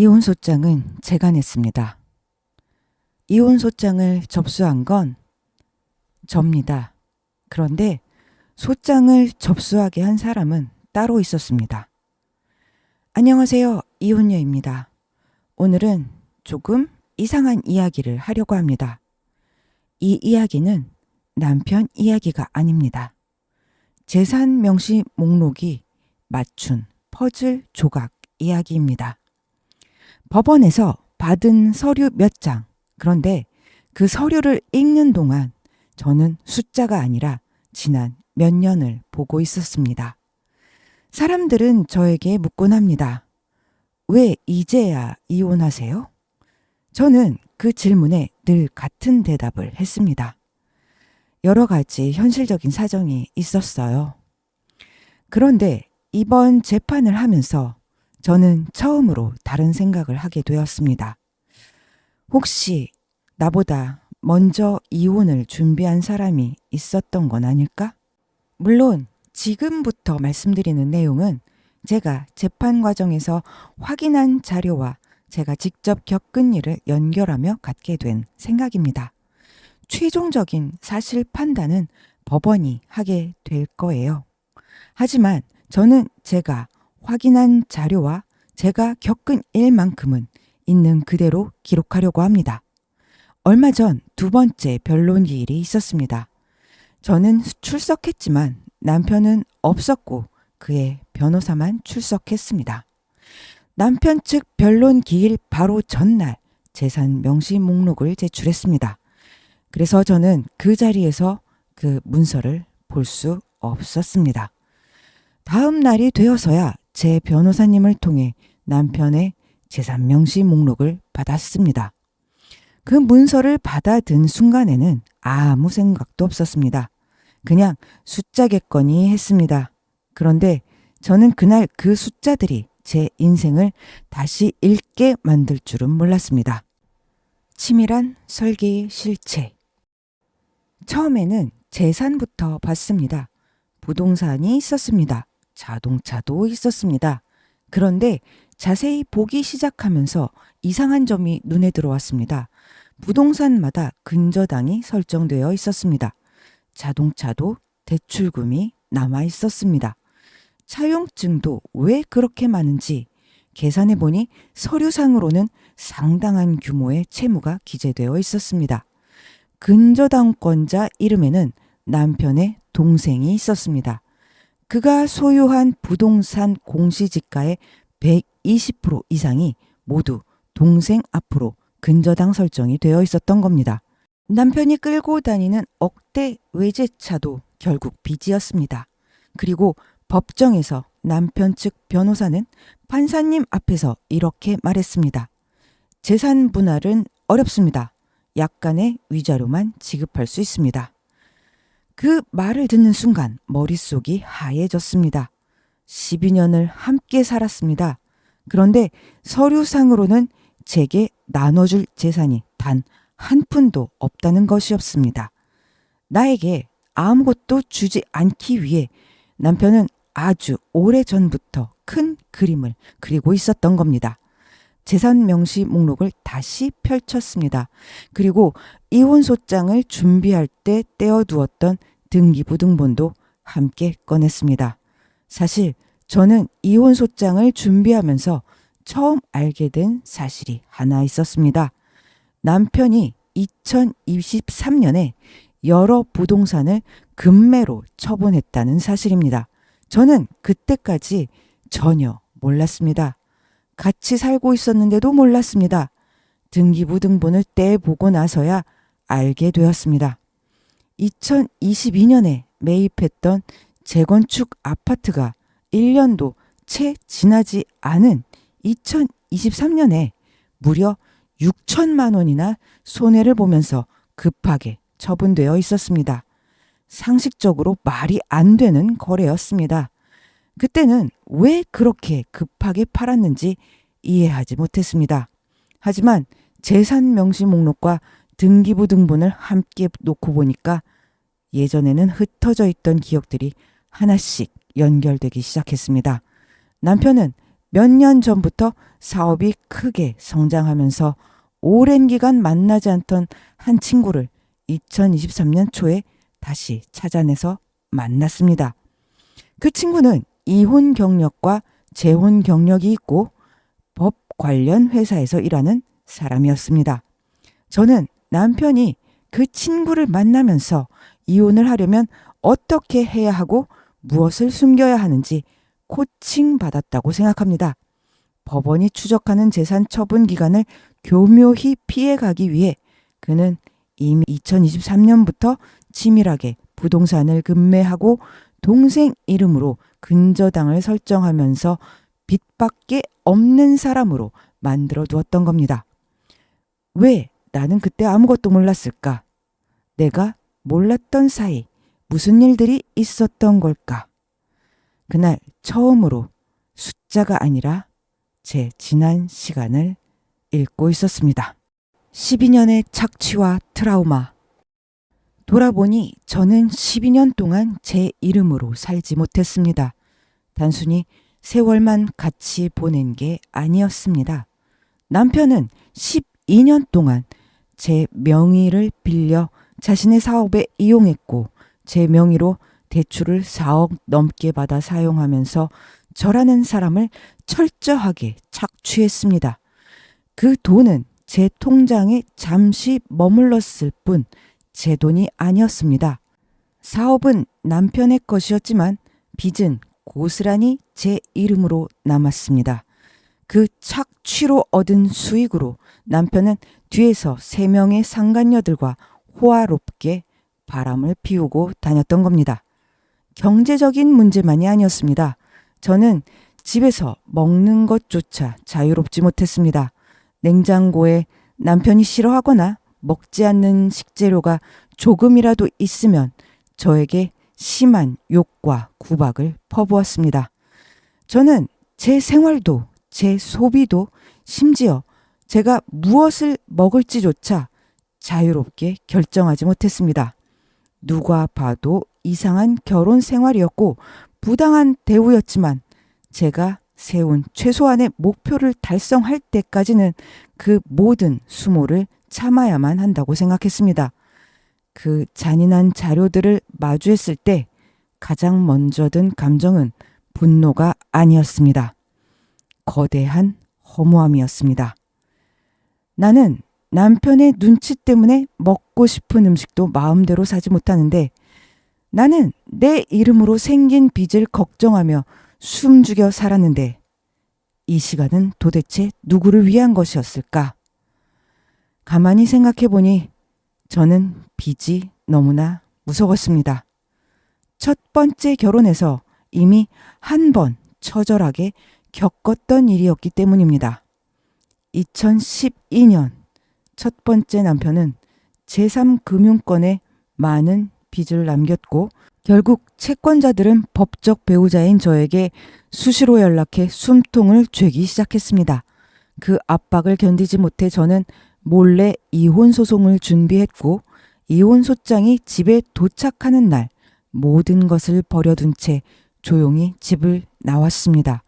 이혼 소장은 제가 냈습니다. 이혼 소장을 접수한 건 접니다. 그런데 소장을 접수하게 한 사람은 따로 있었습니다. 안녕하세요. 이혼녀입니다. 오늘은 조금 이상한 이야기를 하려고 합니다. 이 이야기는 남편 이야기가 아닙니다. 재산 명시 목록이 맞춘 퍼즐 조각 이야기입니다. 법원에서 받은 서류 몇 장, 그런데 그 서류를 읽는 동안 저는 숫자가 아니라 지난 몇 년을 보고 있었습니다. 사람들은 저에게 묻곤 합니다. 왜 이제야 이혼하세요? 저는 그 질문에 늘 같은 대답을 했습니다. 여러 가지 현실적인 사정이 있었어요. 그런데 이번 재판을 하면서 저는 처음으로 다른 생각을 하게 되었습니다. 혹시 나보다 먼저 이혼을 준비한 사람이 있었던 건 아닐까? 물론 지금부터 말씀드리는 내용은 제가 재판 과정에서 확인한 자료와 제가 직접 겪은 일을 연결하며 갖게 된 생각입니다. 최종적인 사실 판단은 법원이 하게 될 거예요. 하지만 저는 제가 확인한 자료와 제가 겪은 일만큼은 있는 그대로 기록하려고 합니다. 얼마 전 두 번째 변론 기일이 있었습니다. 저는 출석했지만 남편은 없었고 그의 변호사만 출석했습니다. 남편 측 변론 기일 바로 전날 재산 명시 목록을 제출했습니다. 그래서 저는 그 자리에서 그 문서를 볼 수 없었습니다. 다음 날이 되어서야 제 변호사님을 통해 남편의 재산 명시 목록을 받았습니다. 그 문서를 받아든 순간에는 아무 생각도 없었습니다. 그냥 숫자겠거니 했습니다. 그런데 저는 그날 그 숫자들이 제 인생을 다시 읽게 만들 줄은 몰랐습니다. 치밀한 설계의 실체. 처음에는 재산부터 봤습니다. 부동산이 있었습니다. 자동차도 있었습니다. 그런데 자세히 보기 시작하면서 이상한 점이 눈에 들어왔습니다. 부동산마다 근저당이 설정되어 있었습니다. 자동차도 대출금이 남아 있었습니다. 차용증도 왜 그렇게 많은지 계산해 보니 서류상으로는 상당한 규모의 채무가 기재되어 있었습니다. 근저당권자 이름에는 남편의 동생이 있었습니다. 그가 소유한 부동산 공시지가의 120% 이상이 모두 동생 앞으로 근저당 설정이 되어 있었던 겁니다. 남편이 끌고 다니는 억대 외제차도 결국 빚이었습니다. 그리고 법정에서 남편 측 변호사는 판사님 앞에서 이렇게 말했습니다. 재산 분할은 어렵습니다. 약간의 위자료만 지급할 수 있습니다. 그 말을 듣는 순간 머릿속이 하얘졌습니다. 12년을 함께 살았습니다. 그런데 서류상으로는 제게 나눠줄 재산이 단 한 푼도 없다는 것이었습니다. 나에게 아무것도 주지 않기 위해 남편은 아주 오래전부터 큰 그림을 그리고 있었던 겁니다. 재산 명시 목록을 다시 펼쳤습니다. 그리고 이혼소장을 준비할 때 떼어두었던 등기부등본도 함께 꺼냈습니다. 사실 저는 이혼소장을 준비하면서 처음 알게 된 사실이 하나 있었습니다. 남편이 2023년에 여러 부동산을 금매로 처분했다는 사실입니다. 저는 그때까지 전혀 몰랐습니다. 같이 살고 있었는데도 몰랐습니다. 등기부등본을 떼보고 나서야 알게 되었습니다. 2022년에 매입했던 재건축 아파트가 1년도 채 지나지 않은 2023년에 무려 6천만 원이나 손해를 보면서 급하게 처분되어 있었습니다. 상식적으로 말이 안 되는 거래였습니다. 그때는 왜 그렇게 급하게 팔았는지 이해하지 못했습니다. 하지만 재산 명시 목록과 등기부등본을 함께 놓고 보니까 예전에는 흩어져 있던 기억들이 하나씩 연결되기 시작했습니다. 남편은 몇 년 전부터 사업이 크게 성장하면서 오랜 기간 만나지 않던 한 친구를 2023년 초에 다시 찾아내서 만났습니다. 그 친구는 이혼 경력과 재혼 경력이 있고 법 관련 회사에서 일하는 사람이었습니다. 저는 남편이 그 친구를 만나면서 이혼을 하려면 어떻게 해야 하고 무엇을 숨겨야 하는지 코칭 받았다고 생각합니다. 법원이 추적하는 재산 처분 기간을 교묘히 피해가기 위해 그는 이미 2023년부터 치밀하게 부동산을 급매하고 동생 이름으로 근저당을 설정하면서 빚밖에 없는 사람으로 만들어 두었던 겁니다. 왜 나는 그때 아무것도 몰랐을까? 내가 몰랐던 사이 무슨 일들이 있었던 걸까? 그날 처음으로 숫자가 아니라 제 지난 시간을 읽고 있었습니다. 12년의 착취와 트라우마. 돌아보니 저는 12년 동안 제 이름으로 살지 못했습니다. 단순히 세월만 같이 보낸 게 아니었습니다. 남편은 12년 동안 제 명의를 빌려 자신의 사업에 이용했고 제 명의로 대출을 4억 넘게 받아 사용하면서 저라는 사람을 철저하게 착취했습니다. 그 돈은 제 통장에 잠시 머물렀을 뿐 제 돈이 아니었습니다. 사업은 남편의 것이었지만 빚은 고스란히 제 이름으로 남았습니다. 그 착취로 얻은 수익으로 남편은 뒤에서 3명의 상간녀들과 호화롭게 바람을 피우고 다녔던 겁니다. 경제적인 문제만이 아니었습니다. 저는 집에서 먹는 것조차 자유롭지 못했습니다. 냉장고에 남편이 싫어하거나 먹지 않는 식재료가 조금이라도 있으면 저에게 심한 욕과 구박을 퍼부었습니다. 저는 제 생활도 제 소비도 심지어 제가 무엇을 먹을지조차 자유롭게 결정하지 못했습니다. 누가 봐도 이상한 결혼 생활이었고 부당한 대우였지만 제가 세운 최소한의 목표를 달성할 때까지는 그 모든 수모를 참아야만 한다고 생각했습니다. 그 잔인한 자료들을 마주했을 때 가장 먼저 든 감정은 분노가 아니었습니다. 거대한 허무함이었습니다. 나는 남편의 눈치 때문에 먹고 싶은 음식도 마음대로 사지 못하는데 나는 내 이름으로 생긴 빚을 걱정하며 숨죽여 살았는데 이 시간은 도대체 누구를 위한 것이었을까? 가만히 생각해보니 저는 빚이 너무나 무서웠습니다. 첫 번째 결혼에서 이미 한 번 처절하게 겪었던 일이었기 때문입니다. 2012년 첫 번째 남편은 제3금융권에 많은 빚을 남겼고 결국 채권자들은 법적 배우자인 저에게 수시로 연락해 숨통을 죄기 시작했습니다. 그 압박을 견디지 못해 저는 몰래 이혼 소송을 준비했고 이혼 소장이 집에 도착하는 날 모든 것을 버려둔 채 조용히 집을 나왔습니다.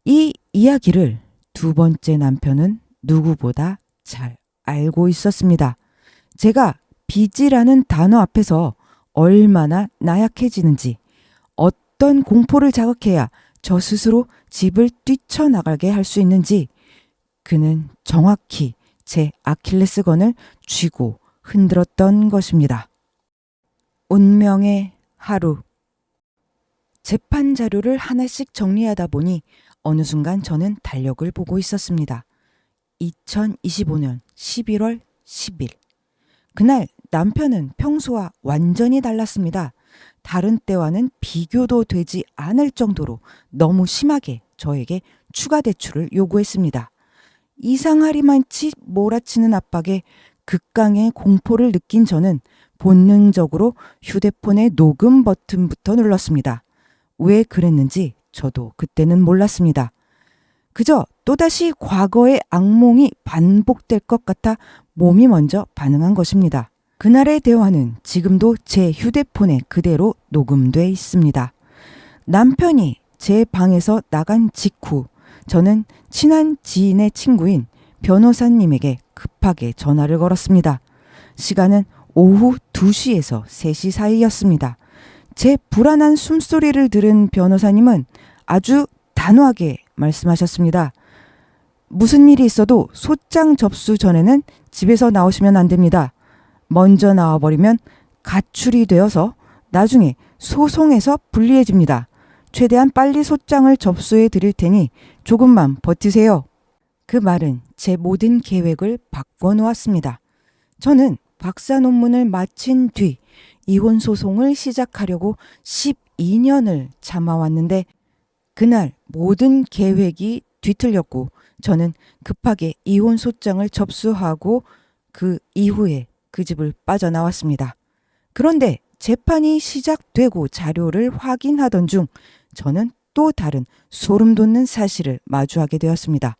이 이야기를 두 번째 남편은 누구보다 잘 알고 있었습니다. 제가 빚이라는 단어 앞에서 얼마나 나약해지는지, 어떤 공포를 자극해야 저 스스로 집을 뛰쳐나가게 할 수 있는지 그는 정확히 제 아킬레스건을 쥐고 흔들었던 것입니다. 운명의 하루. 재판 자료를 하나씩 정리하다 보니 어느 순간 저는 달력을 보고 있었습니다. 2025년 11월 10일. 그날 남편은 평소와 완전히 달랐습니다. 다른 때와는 비교도 되지 않을 정도로 너무 심하게 저에게 추가 대출을 요구했습니다. 이상하리만치 몰아치는 압박에 극강의 공포를 느낀 저는 본능적으로 휴대폰의 녹음 버튼부터 눌렀습니다. 왜 그랬는지 저도 그때는 몰랐습니다. 그저 또다시 과거의 악몽이 반복될 것 같아 몸이 먼저 반응한 것입니다. 그날의 대화는 지금도 제 휴대폰에 그대로 녹음돼 있습니다. 남편이 제 방에서 나간 직후 저는 친한 지인의 친구인 변호사님에게 급하게 전화를 걸었습니다. 시간은 오후 2시에서 3시 사이였습니다. 제 불안한 숨소리를 들은 변호사님은 아주 단호하게 말씀하셨습니다. 무슨 일이 있어도 소장 접수 전에는 집에서 나오시면 안 됩니다. 먼저 나와버리면 가출이 되어서 나중에 소송에서 불리해집니다. 최대한 빨리 소장을 접수해 드릴 테니 조금만 버티세요. 그 말은 제 모든 계획을 바꿔놓았습니다. 저는 박사 논문을 마친 뒤 이혼 소송을 시작하려고 12년을 참아왔는데 그날 모든 계획이 뒤틀렸고 저는 급하게 이혼 소장을 접수하고 그 이후에 그 집을 빠져나왔습니다. 그런데 재판이 시작되고 자료를 확인하던 중 저는 또 다른 소름 돋는 사실을 마주하게 되었습니다.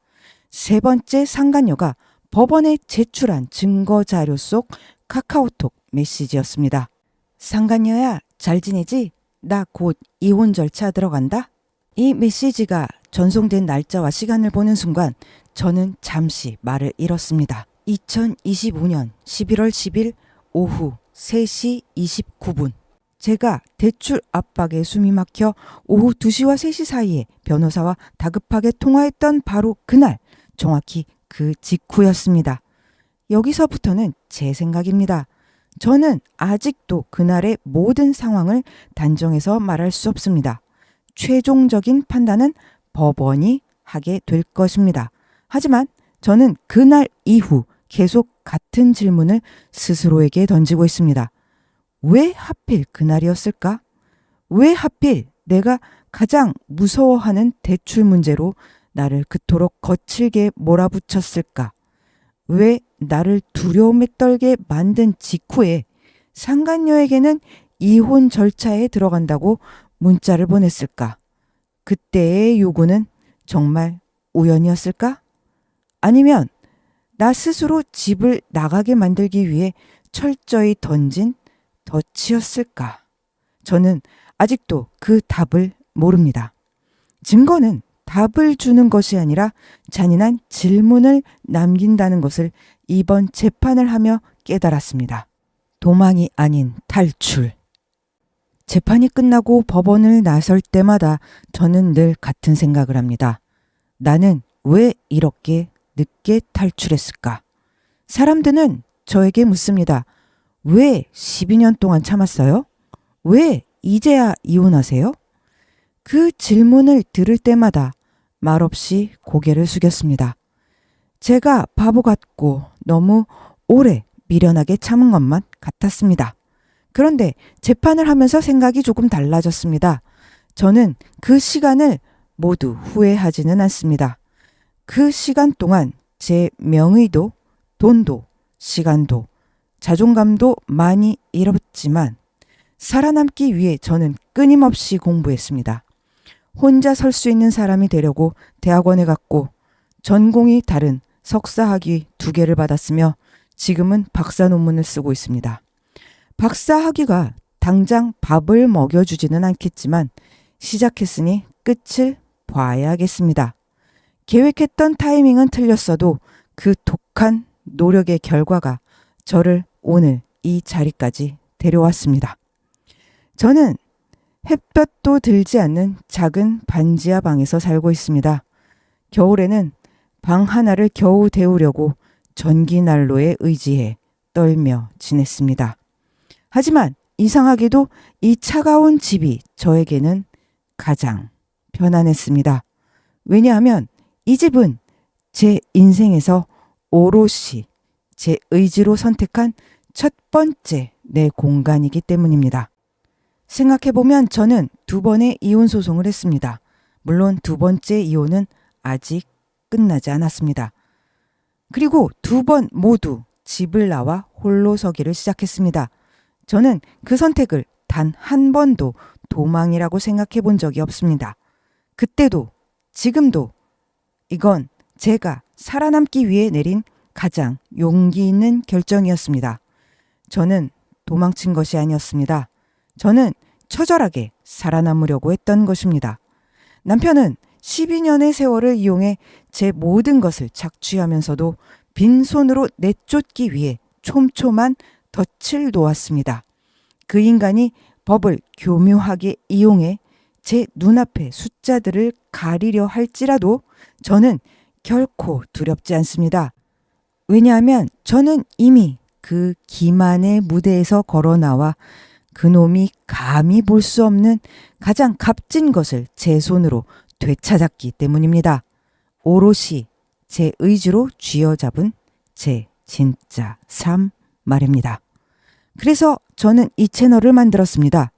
세 번째 상간녀가 법원에 제출한 증거 자료 속 카카오톡 메시지였습니다. 상간녀야, 잘 지내지? 나 곧 이혼 절차 들어간다? 이 메시지가 전송된 날짜와 시간을 보는 순간 저는 잠시 말을 잃었습니다. 2025년 11월 10일 오후 3시 29분. 제가 대출 압박에 숨이 막혀 오후 2시와 3시 사이에 변호사와 다급하게 통화했던 바로 그날, 정확히 그 직후였습니다. 여기서부터는 제 생각입니다. 저는 아직도 그날의 모든 상황을 단정해서 말할 수 없습니다. 최종적인 판단은 법원이 하게 될 것입니다. 하지만 저는 그날 이후 계속 같은 질문을 스스로에게 던지고 있습니다. 왜 하필 그날이었을까? 왜 하필 내가 가장 무서워하는 대출 문제로 나를 그토록 거칠게 몰아붙였을까? 왜 나를 두려움에 떨게 만든 직후에 상간녀에게는 이혼 절차에 들어간다고 문자를 보냈을까? 그때의 요구는 정말 우연이었을까? 아니면 나 스스로 집을 나가게 만들기 위해 철저히 던진 덫이었을까? 저는 아직도 그 답을 모릅니다. 증거는 답을 주는 것이 아니라 잔인한 질문을 남긴다는 것을 이번 재판을 하며 깨달았습니다. 도망이 아닌 탈출. 재판이 끝나고 법원을 나설 때마다 저는 늘 같은 생각을 합니다. 나는 왜 이렇게 늦게 탈출했을까? 사람들은 저에게 묻습니다. 왜 12년 동안 참았어요? 왜 이제야 이혼하세요? 그 질문을 들을 때마다 말없이 고개를 숙였습니다. 제가 바보 같고 너무 오래 미련하게 참은 것만 같았습니다. 그런데 재판을 하면서 생각이 조금 달라졌습니다. 저는 그 시간을 모두 후회하지는 않습니다. 그 시간 동안 제 명의도, 돈도, 시간도, 자존감도 많이 잃었지만 살아남기 위해 저는 끊임없이 공부했습니다. 혼자 설 수 있는 사람이 되려고 대학원에 갔고 전공이 다른 석사학위 2개를 받았으며 지금은 박사 논문을 쓰고 있습니다. 박사학위가 당장 밥을 먹여주지는 않겠지만 시작했으니 끝을 봐야겠습니다. 계획했던 타이밍은 틀렸어도 그 독한 노력의 결과가 저를 오늘 이 자리까지 데려왔습니다. 저는 햇볕도 들지 않는 작은 반지하 방에서 살고 있습니다. 겨울에는 방 하나를 겨우 데우려고 전기난로에 의지해 떨며 지냈습니다. 하지만 이상하게도 이 차가운 집이 저에게는 가장 편안했습니다. 왜냐하면 이 집은 제 인생에서 오롯이 제 의지로 선택한 첫 번째 내 공간이기 때문입니다. 생각해보면 저는 2번의 이혼 소송을 했습니다. 물론 2번째 이혼은 아직 끝나지 않았습니다. 그리고 2번 모두 집을 나와 홀로 서기를 시작했습니다. 저는 그 선택을 단 한 번도 도망이라고 생각해 본 적이 없습니다. 그때도 지금도 이건 제가 살아남기 위해 내린 가장 용기 있는 결정이었습니다. 저는 도망친 것이 아니었습니다. 저는 처절하게 살아남으려고 했던 것입니다. 남편은 12년의 세월을 이용해 제 모든 것을 착취하면서도 빈손으로 내쫓기 위해 촘촘한 덫을 놓았습니다. 그 인간이 법을 교묘하게 이용해 제 눈앞의 숫자들을 가리려 할지라도 저는 결코 두렵지 않습니다. 왜냐하면 저는 이미 그 기만의 무대에서 걸어 나와 그놈이 감히 볼 수 없는 가장 값진 것을 제 손으로 되찾았기 때문입니다. 오롯이 제 의지로 쥐어잡은 제 진짜 삶 말입니다. 그래서 저는 이 채널을 만들었습니다.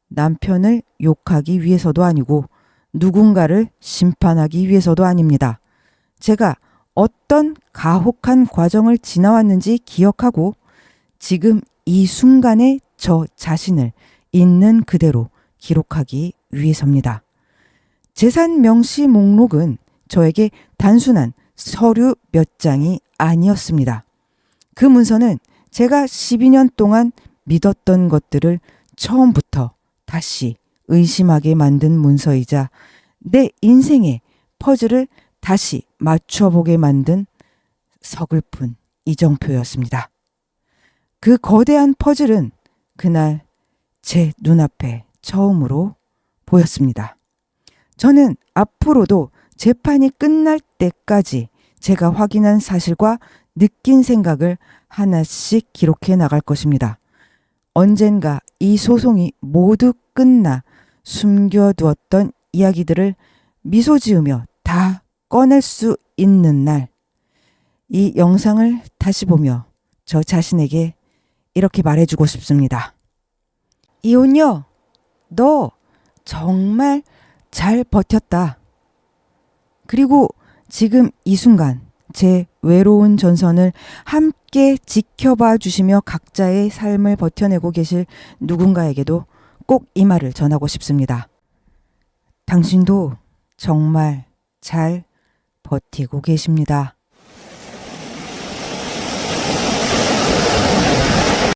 남편을 욕하기 위해서도 아니고 누군가를 심판하기 위해서도 아닙니다. 제가 어떤 가혹한 과정을 지나왔는지 기억하고 지금 이 순간에 저 자신을 있는 그대로 기록하기 위해서입니다. 재산 명시 목록은 저에게 단순한 서류 몇 장이 아니었습니다. 그 문서는 제가 12년 동안 믿었던 것들을 처음부터 다시 의심하게 만든 문서이자 내 인생의 퍼즐을 다시 맞춰보게 만든 서글픈 이정표였습니다. 그 거대한 퍼즐은 그날 제 눈앞에 처음으로 보였습니다. 저는 앞으로도 재판이 끝날 때까지 제가 확인한 사실과 느낀 생각을 하나씩 기록해 나갈 것입니다. 언젠가 이 소송이 모두 끝나 숨겨두었던 이야기들을 미소 지으며 다 꺼낼 수 있는 날, 이 영상을 다시 보며 저 자신에게 이렇게 말해주고 싶습니다. 이혼녀, 너 정말 잘 버텼다. 그리고 지금 이 순간 제 외로운 전선을 함께 지켜봐 주시며 각자의 삶을 버텨내고 계실 누군가에게도 꼭 이 말을 전하고 싶습니다. 당신도 정말 잘 버티고 계십니다.